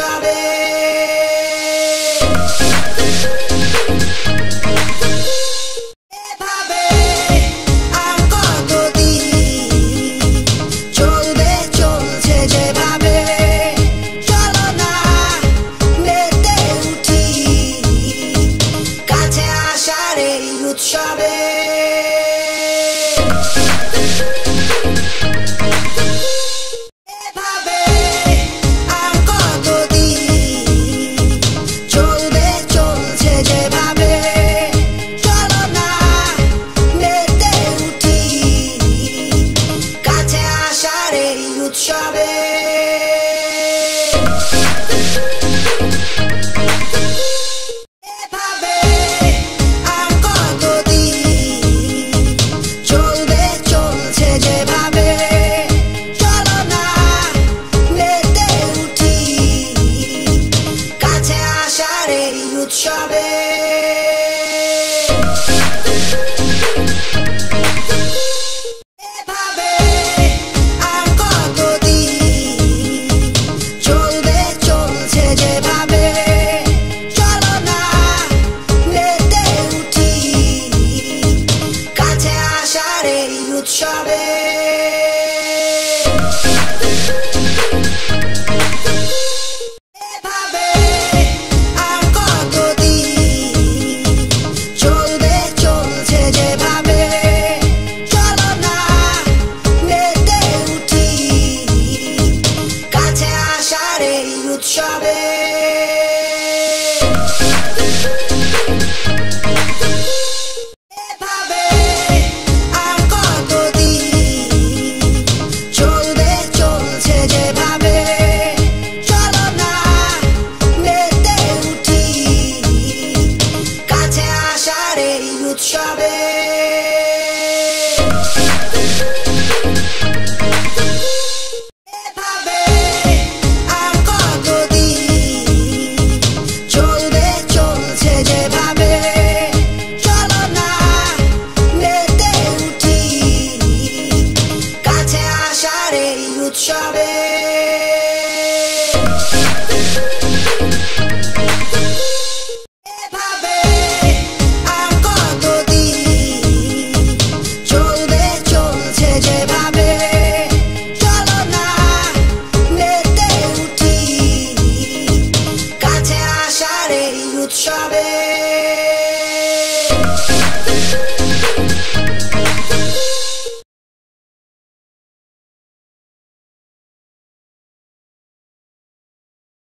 উৎসবে এভাবে আর কতদিন চলবে চলছে যেভাবে চলো না মেতে উঠি কাছে আসার এই উৎসবে উৎসবে এভাবে আর কতদিন চলবে চলছে যেভাবে চলো না মেতে উঠি কাছে আসার এই উৎসবে উৎসবে এভাবে আর কতদিন চলবে চলছে যেভাবে চলো না মেতে উঠি কাছে আসার এই উৎসবে উৎসবে এভাবে আর কতদিন চলবে চলছে যেভাবে চলো না মেতে উঠি কাছে আসার এই উৎসবে উৎসবে